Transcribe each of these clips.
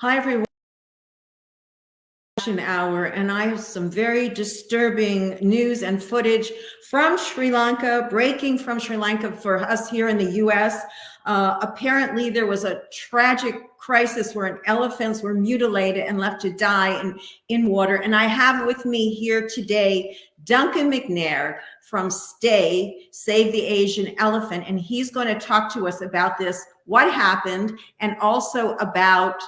Hi, everyone. Hour, and I have some very disturbing news and footage from Sri Lanka, breaking from Sri Lanka for us here in the U.S. Apparently, there was a tragic crisis where elephants were mutilated and left to die in water. And I have with me here today Duncan McNair from STAE, Save the Asian Elephant, and he's going to talk to us about this, what happened, and also about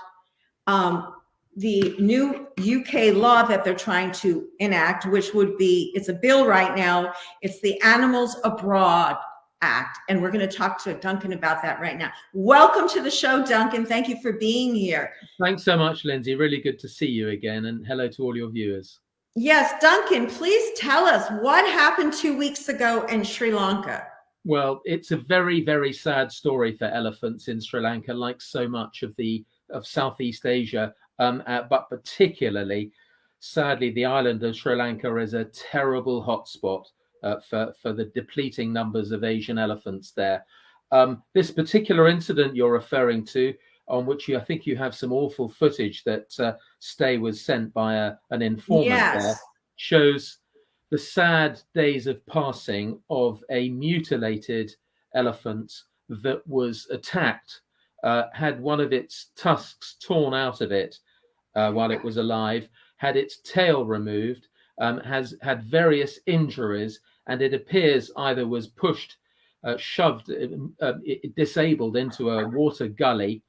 the new UK law that they're trying to enact, which would be, it's a bill right now, it's the Animals Abroad Act. And we're going to talk to Duncan about that right now. Welcome to the show, Duncan. Thank you for being here. Thanks so much, Lindsay. Really good to see you again. And hello to all your viewers. Yes, Duncan, please tell us what happened 2 weeks ago in Sri Lanka. Well, it's a very, very sad story for elephants in Sri Lanka, like so much of Southeast Asia. But particularly, sadly, the island of Sri Lanka is a terrible hotspot for the depleting numbers of Asian elephants there. This particular incident you're referring to, on which I think you have some awful footage that STAE was sent by an informant there, shows the sad days of passing of a mutilated elephant that was attacked, had one of its tusks torn out of it while it was alive, had its tail removed, has had various injuries, and it appears either was pushed, shoved, disabled into a water gully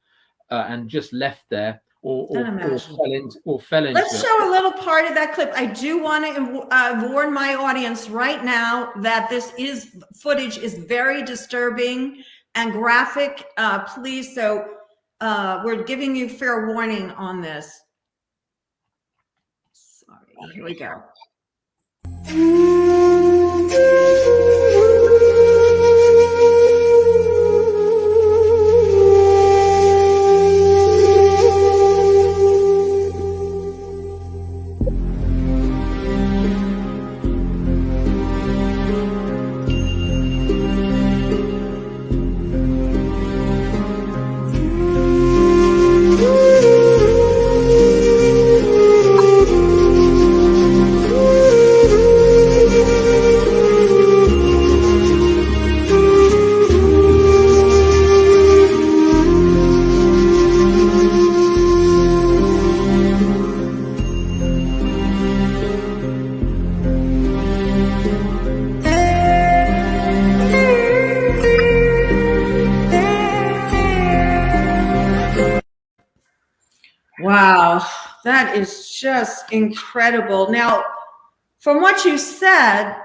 and just left there, or fell into Let's show a little part of that clip. I do want to warn my audience right now that this footage is very disturbing and graphic. Please, so we're giving you fair warning on this. Sorry, here we go. Wow, that is just incredible. Now, from what you said,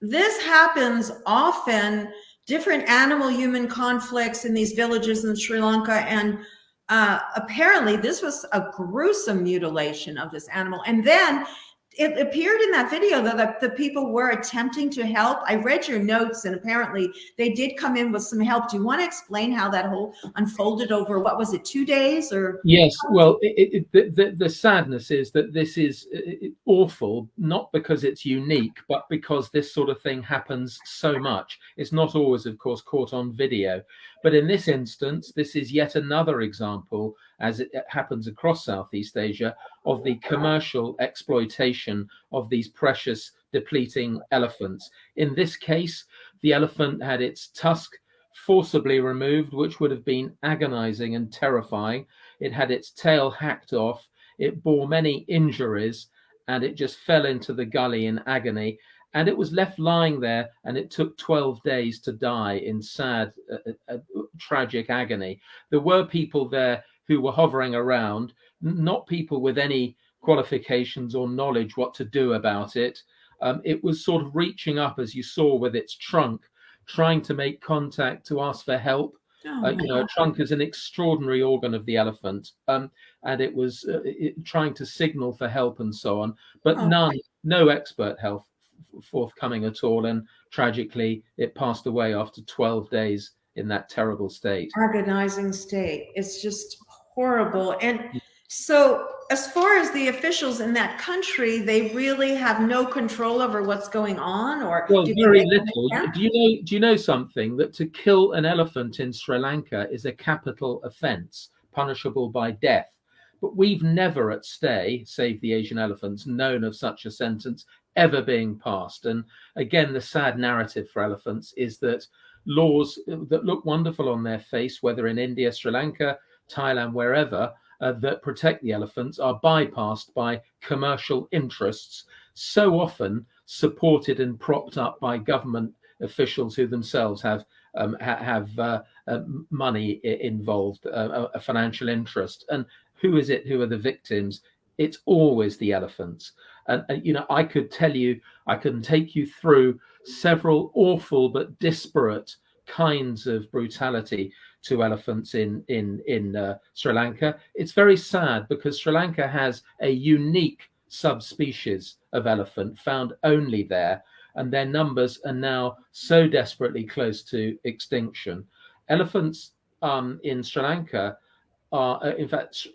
this happens often, different animal-human conflicts in these villages in Sri Lanka, and apparently this was a gruesome mutilation of this animal. And then it appeared in that video that the people were attempting to help. I read your notes, and apparently they did come in with some help. Do you want to explain how that whole unfolded over, what was it, 2 days? Or yes, well, the sadness is that this is awful, not because it's unique, but because this sort of thing happens so much. It's not always, of course, caught on video. But in this instance, this is yet another example, as it happens across Southeast Asia, of the commercial exploitation of these precious depleting elephants. In this case, the elephant had its tusk forcibly removed, which would have been agonizing and terrifying. It had its tail hacked off. It bore many injuries, and it just fell into the gully in agony. And it was left lying there, and it took 12 days to die in sad, tragic agony. There were people there who were hovering around, not people with any qualifications or knowledge what to do about it. It was sort of reaching up, as you saw, with its trunk, trying to make contact to ask for help. A trunk is an extraordinary organ of the elephant, and it was trying to signal for help and so on, but no expert help forthcoming at all, and tragically it passed away after 12 days in that terrible state. Agonizing state. It's just horrible. And so as far as the officials in that country, they really have no control over what's going on? Or well, very little. Do you know something, that to kill an elephant in Sri Lanka is a capital offense, punishable by death? But we've never at STAE, Save the Asian Elephants, known of such a sentence ever being passed. And again, the sad narrative for elephants is that laws that look wonderful on their face, whether in India, Sri Lanka, Thailand, wherever, that protect the elephants are bypassed by commercial interests, so often supported and propped up by government officials who themselves have money involved, a financial interest. And who is it? Who are the victims? It's always the elephants. And you know, I could tell you, I can take you through several awful but disparate kinds of brutality to elephants in Sri Lanka. It's very sad because Sri Lanka has a unique subspecies of elephant found only there, and their numbers are now so desperately close to extinction. Elephants in Sri Lanka are, in fact,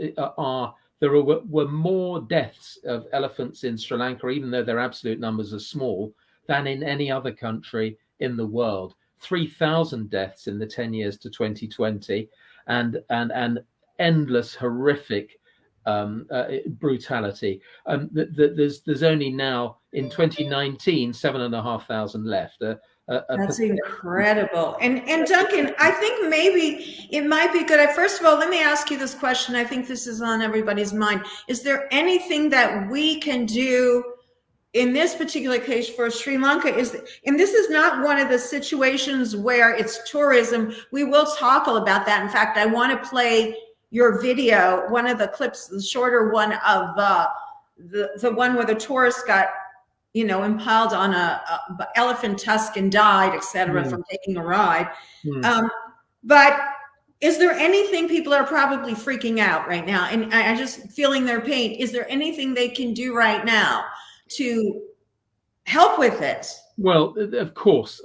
there were more deaths of elephants in Sri Lanka, even though their absolute numbers are small, than in any other country in the world. 3,000 deaths in the 10 years to 2020, and endless horrific brutality. There's only now in 2019 7,500 left. That's incredible. And Duncan, I think maybe it might be good. First of all, let me ask you this question. I think this is on everybody's mind. Is there anything that we can do in this particular case for Sri Lanka? And this is not one of the situations where it's tourism. We will talk all about that. In fact, I want to play your video, one of the clips, the shorter one of the one where the tourist got, you know, impaled on a elephant tusk and died, etc., from taking a ride. But is there anything, people are probably freaking out right now, and I just feeling their pain. Is there anything they can do right now to help with this? Well, of course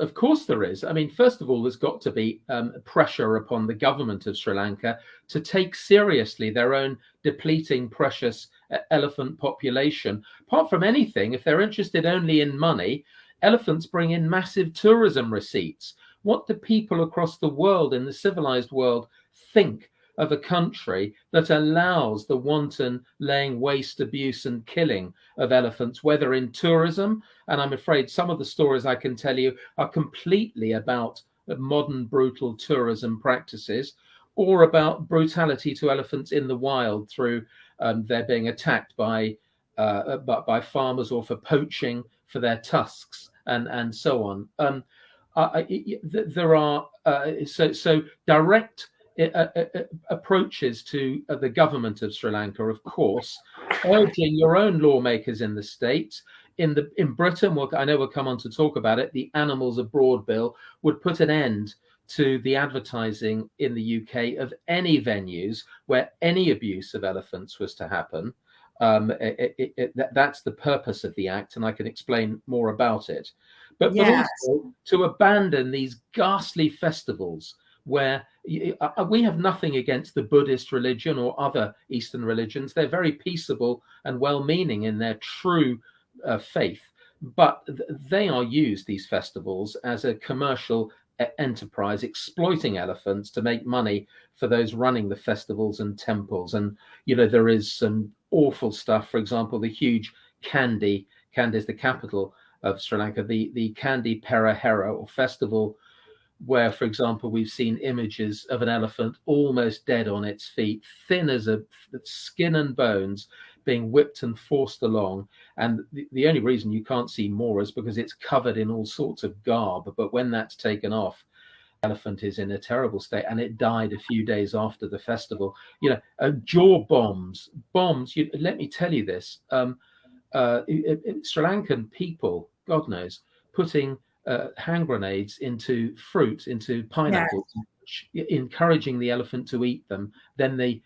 there is. I mean, first of all, there's got to be pressure upon the government of Sri Lanka to take seriously their own depleting precious elephant population. Apart from anything, if they're interested only in money, elephants bring in massive tourism receipts. What do people across the world, in the civilized world, think of a country that allows the wanton laying waste, abuse and killing of elephants, whether in tourism? And I'm afraid some of the stories I can tell you are completely about modern brutal tourism practices, or about brutality to elephants in the wild through they're being attacked by farmers, or for poaching for their tusks and so on. There are so direct approaches to the government of Sri Lanka, of course, urging your own lawmakers in the States. In Britain, I know we'll come on to talk about it, the Animals Abroad Bill would put an end to the advertising in the UK of any venues where any abuse of elephants was to happen. That's the purpose of the act, and I can explain more about it. But also to abandon these ghastly festivals where we have nothing against the Buddhist religion or other Eastern religions. They're very peaceable and well-meaning in their true faith, but they are used, these festivals, as a commercial enterprise, exploiting elephants to make money for those running the festivals and temples. And you know, there is some awful stuff. For example, the huge Kandy is the capital of Sri Lanka, the Kandy Perahera, or festival, where, for example, we've seen images of an elephant almost dead on its feet, thin as a skin and bones, being whipped and forced along. And the only reason you can't see more is because it's covered in all sorts of garb. But when that's taken off, the elephant is in a terrible state, and it died a few days after the festival. You know, jaw bombs. Let me tell you this: Sri Lankan people, God knows, putting hand grenades into fruit, into pineapples, encouraging the elephant to eat them. Then the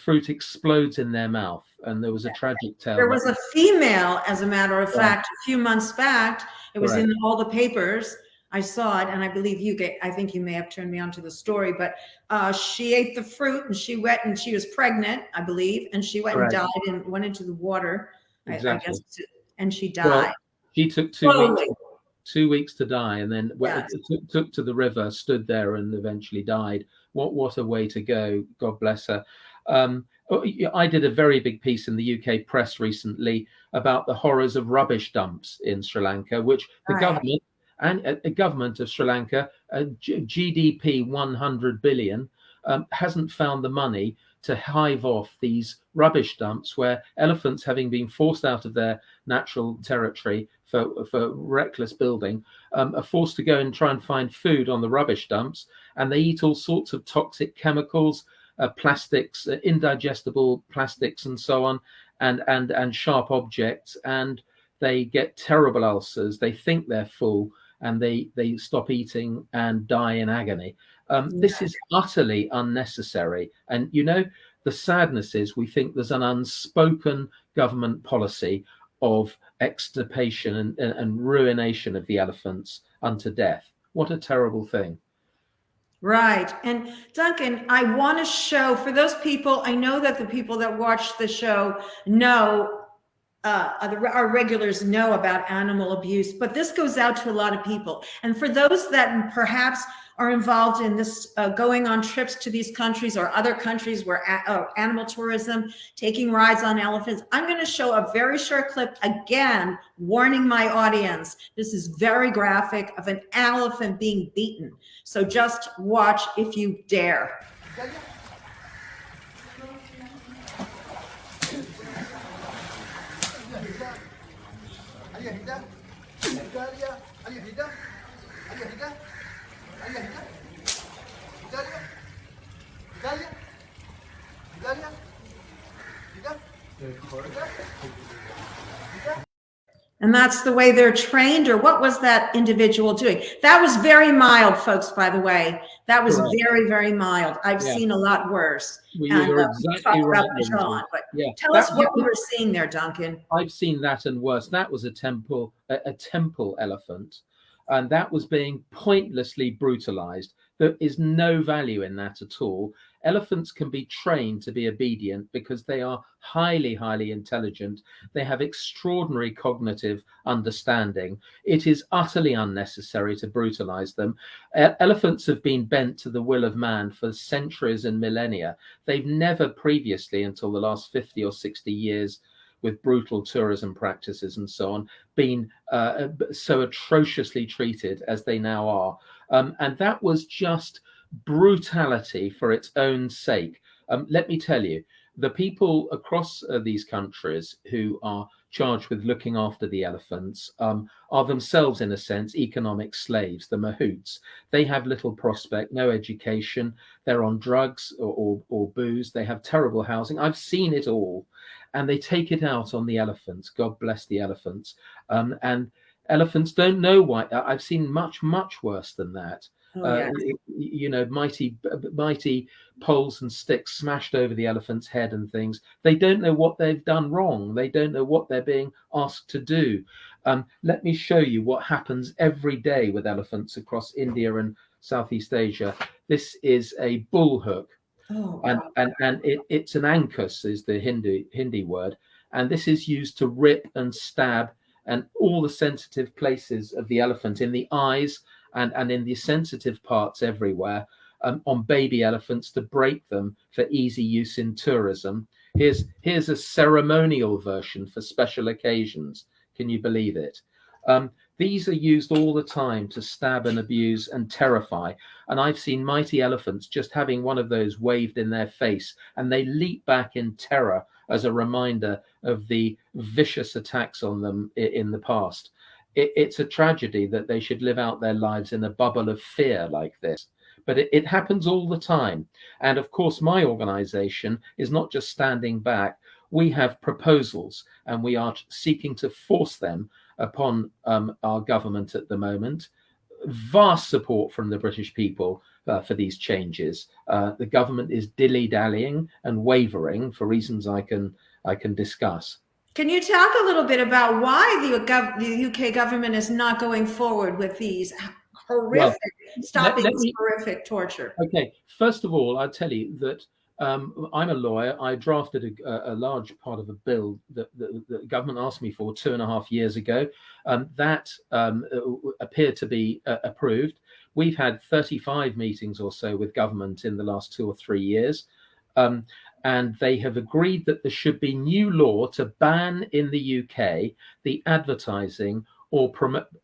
fruit explodes in their mouth, and there was a tragic tale. There was a female, as a matter of fact, a few months back. It was in all the papers. I saw it, and I believe I think you may have turned me on to the story, but she ate the fruit, and she was pregnant, I believe, and she went and died and went into the water. Exactly. I guess, and she died. Well, she took 2 weeks to die, and then took to the river, stood there, and eventually died. What a way to go! God bless her. I did a very big piece in the UK press recently about the horrors of rubbish dumps in Sri Lanka, which the government and the government of Sri Lanka, GDP 100 billion, hasn't found the money to hive off these rubbish dumps where elephants, having been forced out of their natural territory for reckless building, are forced to go and try and find food on the rubbish dumps, and they eat all sorts of toxic chemicals, plastics, indigestible plastics, and so on, and sharp objects, and they get terrible ulcers. They think they're full, and they stop eating and die in agony. This is utterly unnecessary. And you know, the sadness is we think there's an unspoken government policy of extirpation and ruination of the elephants unto death. What a terrible thing. Right. And Duncan, I want to show for those people, I know that the people that watch the show know, our regulars know about animal abuse, but this goes out to a lot of people. And for those that perhaps are involved in this, going on trips to these countries or other countries where animal tourism, taking rides on elephants, I'm going to show a very short clip, again, warning my audience. This is very graphic, of an elephant being beaten. So just watch if you dare. And that's the way they're trained, or what was that individual doing? That was very mild, folks, by the way. That was very, very mild. I've seen a lot worse. You're exactly right. But tell us what we were seeing there, Duncan. I've seen that and worse. That was a temple elephant, and that was being pointlessly brutalized. There is no value in that at all. Elephants can be trained to be obedient because they are highly, highly intelligent. They have extraordinary cognitive understanding. It is utterly unnecessary to brutalize them. Elephants have been bent to the will of man for centuries and millennia. They've never previously, until the last 50 or 60 years, with brutal tourism practices and so on, been so atrociously treated as they now are. And that was just brutality for its own sake. Let me tell you, the people across these countries who are charged with looking after the elephants are themselves, in a sense, economic slaves, the mahouts. They have little prospect, no education. They're on drugs or booze. They have terrible housing. I've seen it all. And they take it out on the elephants. God bless the elephants. And elephants don't know why. I've seen much, much worse than that. You know, mighty poles and sticks smashed over the elephant's head and things. They don't know what they've done wrong. They don't know what they're being asked to do. Let me show you what happens every day with elephants across India and Southeast Asia. This is a bull hook. And it's an ankus, is the Hindi word, and this is used to rip and stab and all the sensitive places of the elephant, in the eyes and in the sensitive parts everywhere, on baby elephants, to break them for easy use in tourism. Here's a ceremonial version for special occasions. Can you believe it? These are used all the time to stab and abuse and terrify. And I've seen mighty elephants just having one of those waved in their face, and they leap back in terror as a reminder of the vicious attacks on them in the past. It's a tragedy that they should live out their lives in a bubble of fear like this. But it happens all the time. And of course, my organization is not just standing back. We have proposals, and we are seeking to force them upon our government at the moment. Vast support from the British people for these changes. The government is dilly-dallying and wavering for reasons I can discuss. Can you talk a little bit about why the UK government is not going forward with these horrific, horrific torture? Okay, first of all, I'll tell you that I'm a lawyer. I drafted a large part of a bill that the government asked me for 2.5 years ago. That appeared to be approved. We've had 35 meetings or so with government in the last 2 or 3 years. and they have agreed that there should be new law to ban in the UK the advertising or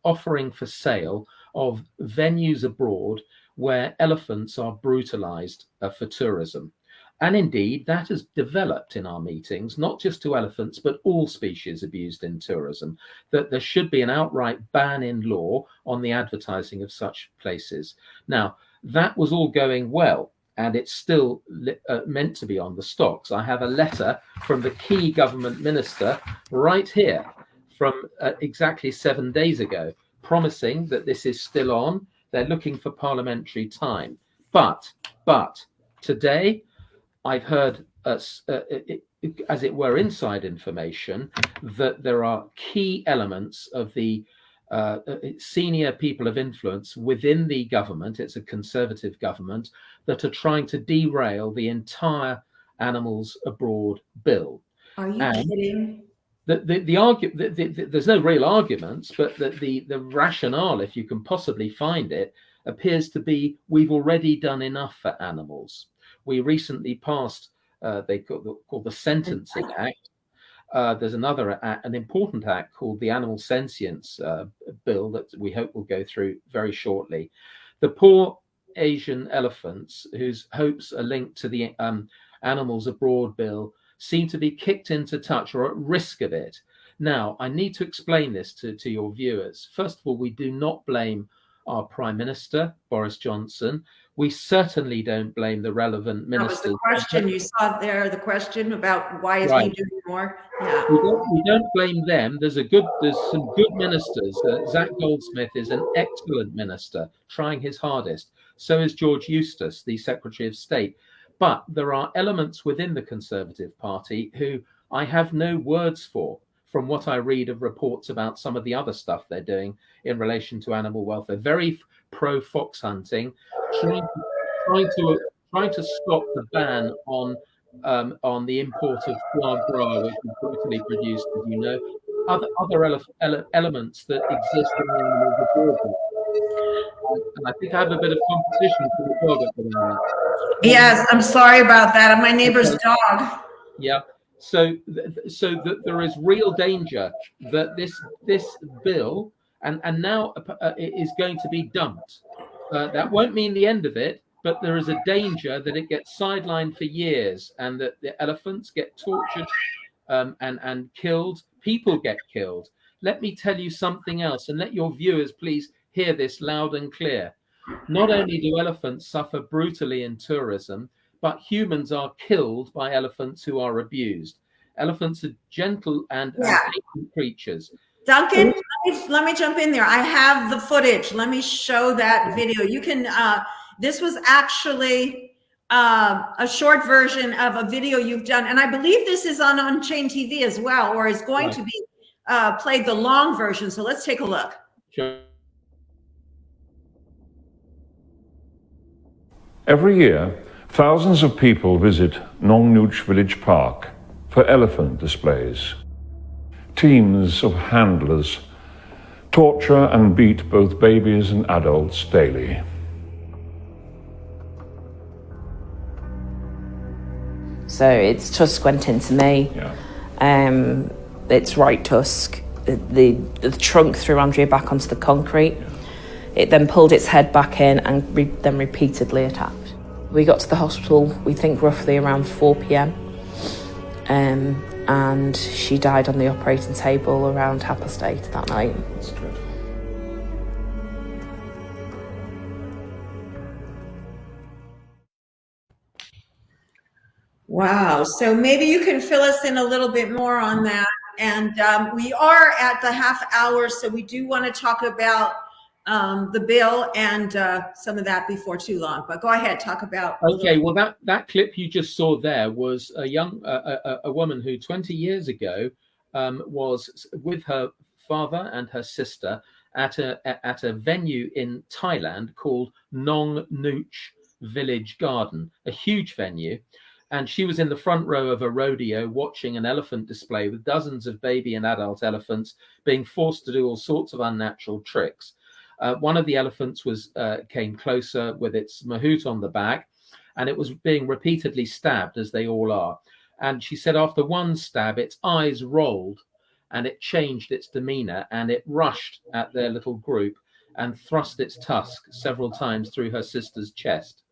offering for sale of venues abroad where elephants are brutalized for tourism. And indeed, that has developed in our meetings, not just to elephants, but all species abused in tourism, that there should be an outright ban in law on the advertising of such places. Now, that was all going well, and it's still meant to be on the stocks. I have a letter from the key government minister right here from exactly 7 days ago, promising that this is still on. They're looking for parliamentary time. But today, I've heard, as it were, inside information that there are key elements of the senior people of influence within the government, it's a Conservative government, that are trying to derail the entire Animals Abroad bill. Are you kidding? There's no real arguments, but the rationale, if you can possibly find it, appears to be we've already done enough for animals. We recently passed, called the Sentencing Act. There's another an important act called the Animal Sentience Bill that we hope will go through very shortly. The poor Asian elephants, whose hopes are linked to the Animals Abroad bill, seem to be kicked into touch or at risk of it. Now, I need to explain this to your viewers. First of all, we do not blame our Prime Minister, Boris Johnson. We certainly don't blame the relevant ministers. That was the question you saw there, the question about why is he doing more? Yeah. We don't blame them. There's some good ministers. Zach Goldsmith is an excellent minister, trying his hardest. So is George Eustace, the Secretary of State. But there are elements within the Conservative Party who I have no words for, from what I read of reports about some of the other stuff they're doing in relation to animal welfare. Very pro fox hunting, trying to stop the ban on the import of foie gras, which is brutally produced, as you know. Other elements that exist in the animal abroad. And I think I have a bit of competition for the dog at the moment. Yes, I'm sorry about that. I'm my neighbor's dog. Yeah. So that there is real danger that this bill and now is going to be dumped. That won't mean the end of it, but there is a danger that it gets sidelined for years and that the elephants get tortured and killed. People get killed. Let me tell you something else, and let your viewers please hear this loud and clear. Not only do elephants suffer brutally in tourism, but humans are killed by elephants who are abused. Elephants are gentle and patient creatures. Duncan, let me jump in there. I have the footage. Let me show that video. You can, this was actually a short version of a video you've done. And I believe this is on Unchained TV as well, or is going to be played the long version. So let's take a look. Sure. Every year, thousands of people visit Nong Nooch Village Park for elephant displays. Teams of handlers torture and beat both babies and adults daily. So its tusk went into me. Yeah. Its right tusk, the trunk threw Andrea back onto the concrete. Yeah. It then pulled its head back in and then repeatedly attacked. We got to the hospital, we think roughly around 4 p.m. And she died on the operating table around 8:30 that night. That's good. Wow. So maybe you can fill us in a little bit more on that. And we are at the half hour, so we do want to talk about the bill and some of that before too long. But go ahead, talk about. Okay, well, that clip you just saw there was a woman who 20 years ago was with her father and her sister at a venue in Thailand called Nong Nooch Village Garden, a huge venue. And she was in the front row of a rodeo watching an elephant display with dozens of baby and adult elephants being forced to do all sorts of unnatural tricks. One of the elephants came closer with its mahout on the back, and it was being repeatedly stabbed, as they all are. And she said after one stab, its eyes rolled and it changed its demeanor, and it rushed at their little group and thrust its tusk several times through her sister's chest.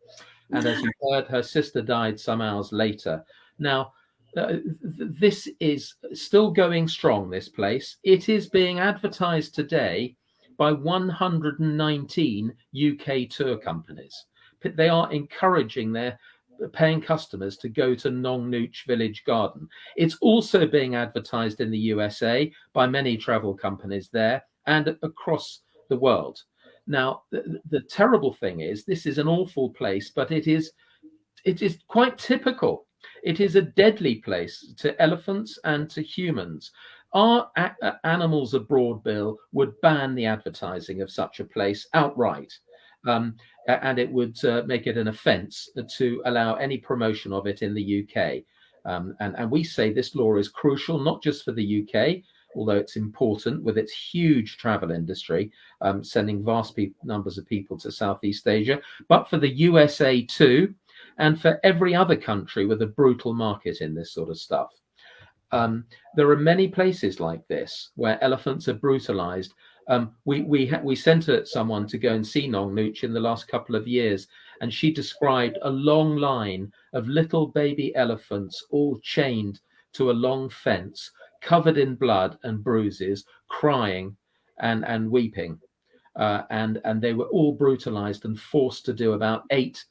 And as you heard, her sister died some hours later. Now, this is still going strong, this place. It is being advertised today by 119 UK tour companies. They are encouraging their paying customers to go to Nong Nooch Village Garden. It's also being advertised in the USA by many travel companies there and across the world. Now, the terrible thing is, this is an awful place, but it is quite typical. It is a deadly place to elephants and to humans. Our Animals Abroad bill would ban the advertising of such a place outright. And it would make it an offence to allow any promotion of it in the UK. And we say this law is crucial, not just for the UK, although it's important with its huge travel industry, sending vast numbers of people to Southeast Asia, but for the USA too, and for every other country with a brutal market in this sort of stuff. There are many places like this where elephants are brutalized. We sent someone to go and see Nong Nooch in the last couple of years, and she described a long line of little baby elephants all chained to a long fence, covered in blood and bruises, crying and weeping. And they were all brutalized and forced to do about 8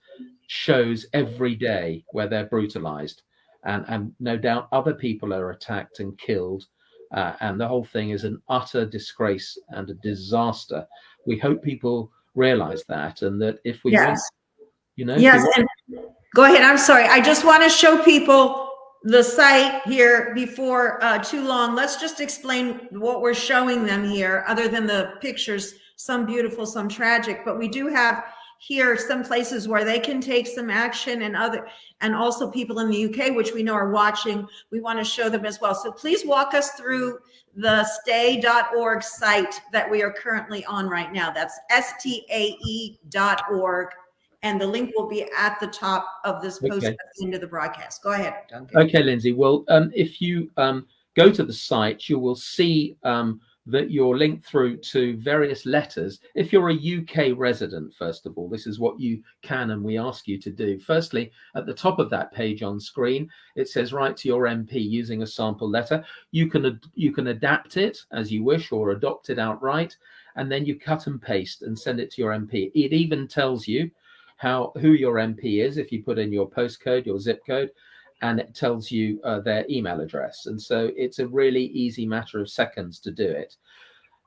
shows every day where they're brutalized. And no doubt other people are attacked and killed. And the whole thing is an utter disgrace and a disaster. We hope people realize that, and that if we want, Yes, and go ahead. I'm sorry. I just want to show people the site here before too long. Let's just explain what we're showing them here, other than the pictures, some beautiful, some tragic, but we do have here some places where they can take some action, and also people in the UK, which we know are watching. We want to show them as well. So please walk us through the STAE.org site that we are currently on right now. That's STAE.org. And the link will be at the top of this post at the end of the broadcast. Go ahead, Duncan. Okay, Lindsay. Well, if you go to the site, you will see that you're linked through to various letters. If you're a UK resident, first of all, this is what you can and we ask you to do. Firstly, at the top of that page on screen, it says write to your MP using a sample letter. You can adapt it as you wish or adopt it outright, and then you cut and paste and send it to your MP. It even tells you who your MP is if you put in your postcode, your zip code, and it tells you their email address. And so it's a really easy matter of seconds to do it.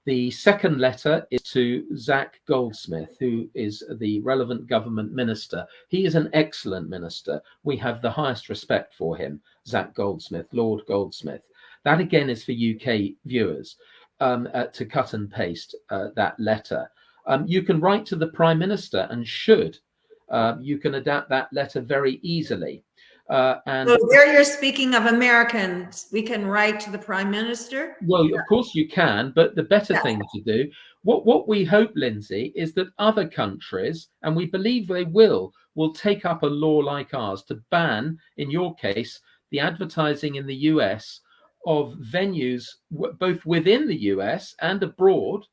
The second letter is to Zach Goldsmith, who is the relevant government minister. He is an excellent minister. We have the highest respect for him, Zach Goldsmith, Lord Goldsmith. That again is for UK viewers to cut and paste that letter. You can write to the Prime Minister and should. You can adapt that letter very easily. And so there you're speaking of Americans. We can write to the Prime Minister? Well, of course you can, but the better thing to do, what we hope, Lindsay, is that other countries, and we believe they will take up a law like ours to ban, in your case, the advertising in the US of venues, both within the US and abroad,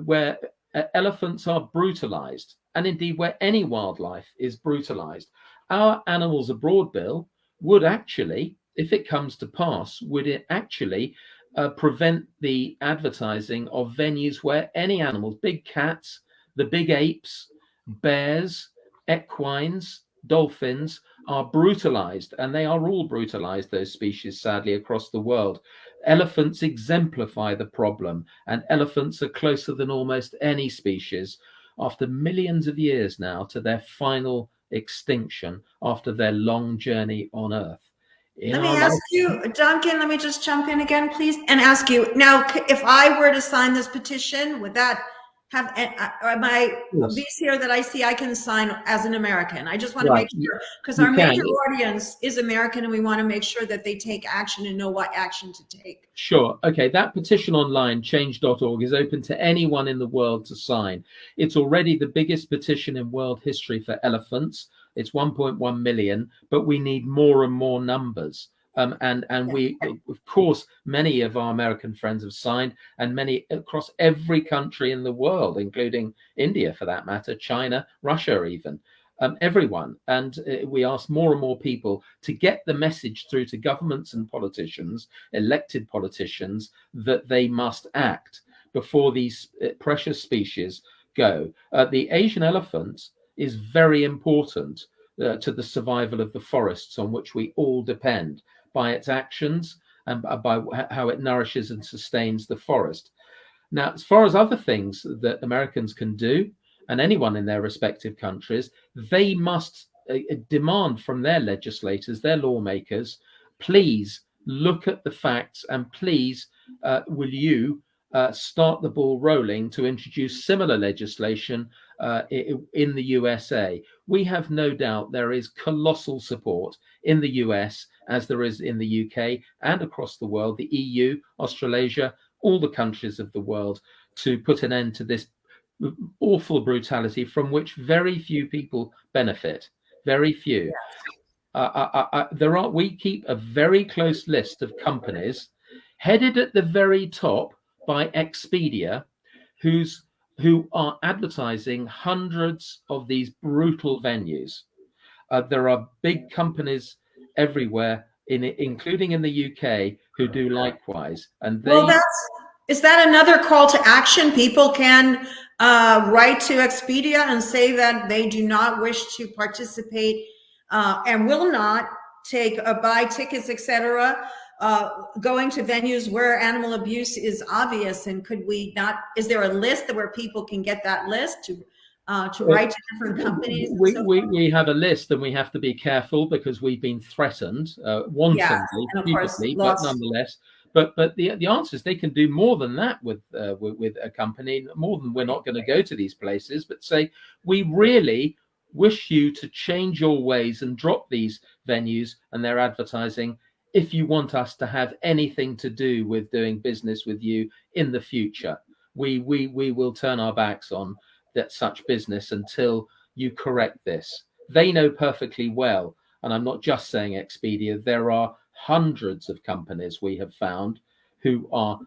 where elephants are brutalized, and indeed where any wildlife is brutalized. Our Animals Abroad bill would actually, if it comes to pass, would it actually prevent the advertising of venues where any animals, big cats, the big apes, bears, equines, dolphins, are brutalized, and they are all brutalized, those species, sadly, across the world. Elephants exemplify the problem, and elephants are closer than almost any species after millions of years now to their final extinction after their long journey on Earth. Let me ask you, Duncan, let me just jump in again, please, and ask you, now, if I were to sign this petition, would that have my Yes. these here that I see I can sign as an American? I just want to Right. make sure, because You our can. major audience is American, and we want to make sure that they take action and know what action to take. Sure. Okay. That petition online, change.org, is open to anyone in the world to sign. It's already the biggest petition in world history for elephants. It's 1.1 million, but we need more and more numbers. And we, of course, many of our American friends have signed, and many across every country in the world, including India, for that matter, China, Russia, even. Everyone. And we ask more and more people to get the message through to governments and politicians, elected politicians, that they must act before these precious species go. The Asian elephant is very important to the survival of the forests on which we all depend, by its actions and by how it nourishes and sustains the forest. Now, as far as other things that Americans can do, and anyone in their respective countries, they must demand from their legislators, their lawmakers, please look at the facts, and please will you start the ball rolling to introduce similar legislation in the USA. We have no doubt there is colossal support in the US, as there is in the UK and across the world, the EU, Australasia, all the countries of the world, to put an end to this awful brutality from which very few people benefit. Very few. We keep a very close list of companies, headed at the very top by Expedia, who are advertising hundreds of these brutal venues. There are big companies everywhere, including in the UK, who do likewise. And they. Well, is that another call to action? People can write to Expedia and say that they do not wish to participate and will not buy tickets, etc. Going to venues where animal abuse is obvious. And could we not? Is there a list where people can get that list to write to different companies? We have a list, and we have to be careful because we've been threatened wantonly, stupidly, but nonetheless. But the answer is they can do more than that with a company, more than we're not going to go to these places, but say, we really wish you to change your ways and drop these venues and their advertising if you want us to have anything to do with doing business with you in the future. We will turn our backs on such business until you correct this. They know perfectly well, and I'm not just saying Expedia, there are hundreds of companies we have found who are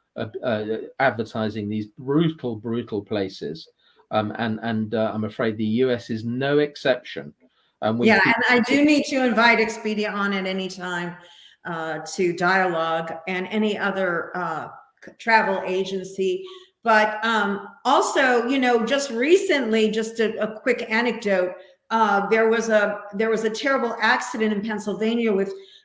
advertising these brutal places, and I'm afraid the US is no exception. And I do need to invite Expedia on at any time to dialogue, and any other travel agency. But also, just recently, just a quick anecdote, there was a terrible accident in Pennsylvania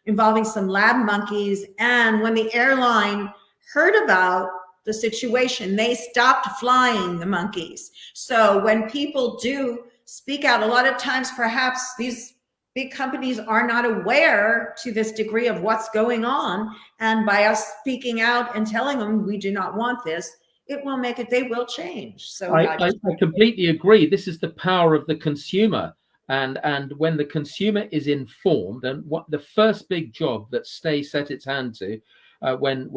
involving some lab monkeys. And when the airline heard about the situation, they stopped flying the monkeys. So when people do speak out, a lot of times perhaps these big companies are not aware to this degree of what's going on. And by us speaking out and telling them we do not want this, it will make it, they will change. So I completely agree. This is the power of the consumer. And when the consumer is informed, and what the first big job that STAE set its hand to when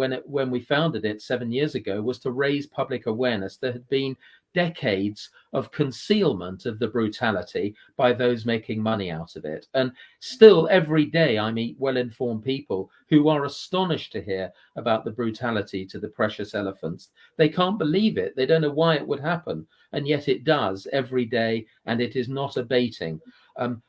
we founded it 7 years ago was to raise public awareness. There had been decades of concealment of the brutality by those making money out of it. And still every day I meet well-informed people who are astonished to hear about the brutality to the precious elephants. They can't believe it. They don't know why it would happen. And yet it does every day, and it is not abating.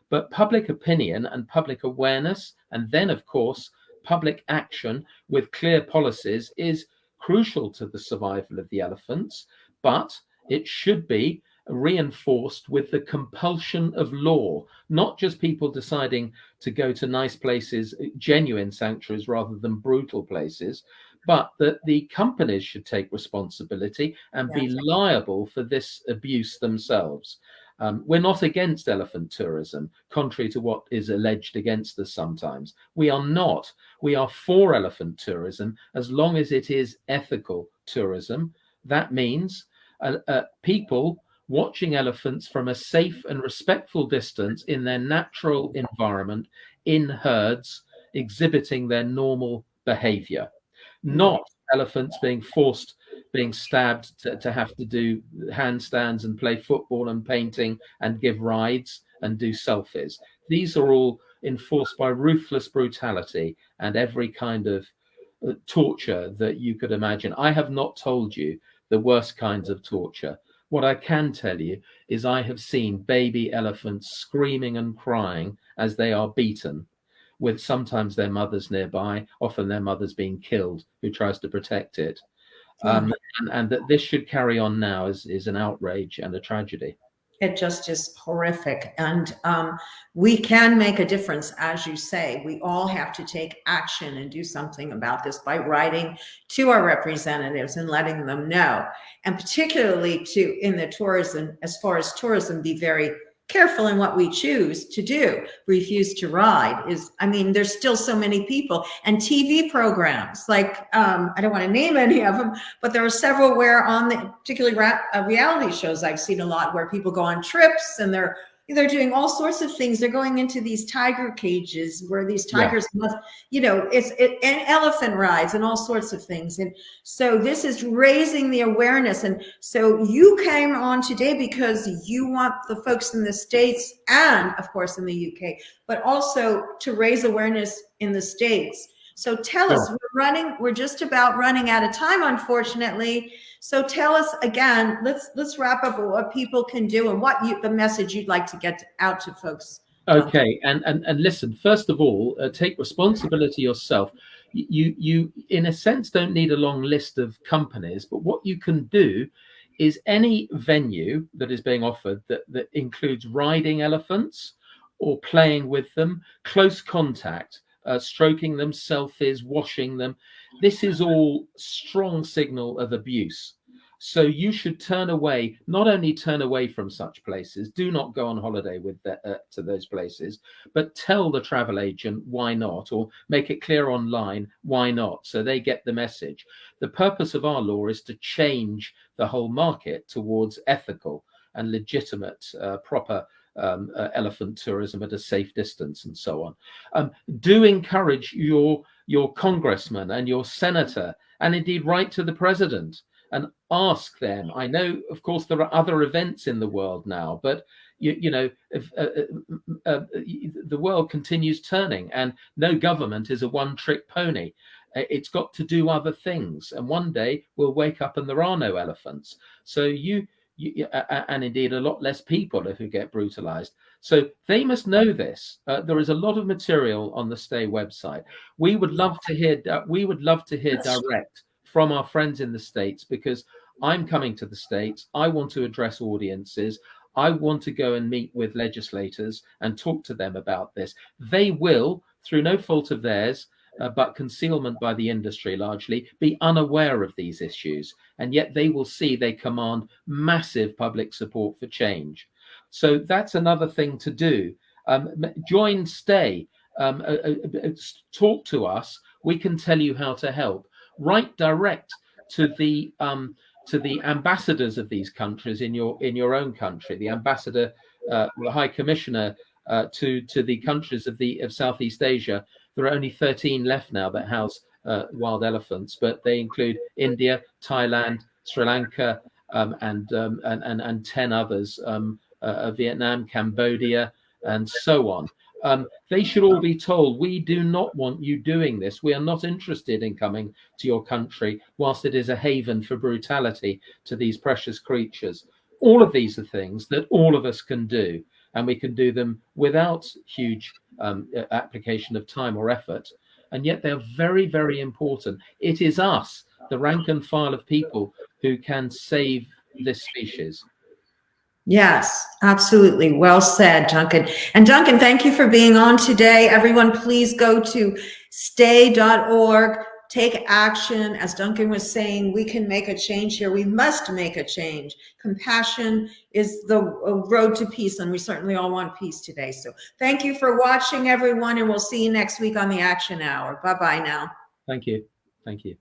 But public opinion and public awareness, and then, of course, public action with clear policies is crucial to the survival of the elephants. But it should be reinforced with the compulsion of law, not just people deciding to go to nice places, genuine sanctuaries rather than brutal places, but that the companies should take responsibility and be liable for this abuse themselves. We're not against elephant tourism, contrary to what is alleged against us sometimes. We are not. We are for elephant tourism as long as it is ethical tourism. That means people watching elephants from a safe and respectful distance in their natural environment, in herds, exhibiting their normal behavior, not elephants being forced, being stabbed to have to do handstands and play football and painting and give rides and do selfies. These are all enforced by ruthless brutality and every kind of torture that you could imagine. I have not told you the worst kinds of torture. What I can tell you is I have seen baby elephants screaming and crying as they are beaten, with sometimes their mothers nearby, often their mothers being killed, who tries to protect it. And that this should carry on now is an outrage and a tragedy. It just is horrific. And we can make a difference, as you say. We all have to take action and do something about this by writing to our representatives and letting them know. And particularly in the tourism, as far as tourism, be very careful in what we choose to do. Refuse to ride I mean, there's still so many people, and TV programs like, I don't want to name any of them, but there are several where on the particularly reality shows I've seen a lot where people go on trips and they're doing all sorts of things. They're going into these tiger cages where these tigers must, and elephant rides and all sorts of things. And so this is raising the awareness. And so you came on today because you want the folks in the States and of course in the UK, but also to raise awareness in the States. So tell us, we're just about running out of time, unfortunately. So tell us again, let's wrap up what people can do and the message you'd like to get out to folks. Okay, and listen, first of all, take responsibility yourself. You in a sense don't need a long list of companies, but what you can do is any venue that is being offered that includes riding elephants or playing with them, close contact, stroking them, selfies, washing them. This is all strong signal of abuse. So you should not only turn away from such places, do not go on holiday to those places, but tell the travel agent why not, or make it clear online why not, so they get the message. The purpose of our law is to change the whole market towards ethical and legitimate, proper elephant tourism at a safe distance and so on. Do encourage your congressman and your senator, and indeed write to the president and ask them. I know, of course, there are other events in the world now, but the world continues turning, and no government is a one-trick pony. It's got to do other things, and one day we'll wake up and there are no elephants. So and indeed a lot less people who get brutalized. So they must know this. There is a lot of material on the STAE website. We would love to hear direct from our friends in the States, because I'm coming to the States. I want to address audiences. I want to go and meet with legislators and talk to them about this. They will, through no fault of theirs, but concealment by the industry largely, be unaware of these issues. And yet they will see they command massive public support for change. So that's another thing to do. Join STAE, talk to us. We can tell you how to help. Write direct to the ambassadors of these countries in your own country. The ambassador, the High Commissioner to the countries of Southeast Asia. There are only 13 left now that house wild elephants, but they include India, Thailand, Sri Lanka, and 10 others, Vietnam, Cambodia, and so on. They should all be told, we do not want you doing this. We are not interested in coming to your country whilst it is a haven for brutality to these precious creatures. All of these are things that all of us can do, and we can do them without huge application of time or effort. And yet they're very, very important. It is us, the rank and file of people, who can save this species. Yes, absolutely. Well said, Duncan. And Duncan, thank you for being on today. Everyone, please go to STAE.org. Take action. As Duncan was saying, we can make a change here. We must make a change. Compassion is the road to peace, and we certainly all want peace today. So thank you for watching, everyone, and we'll see you next week on the Action Hour. Bye-bye now. Thank you. Thank you.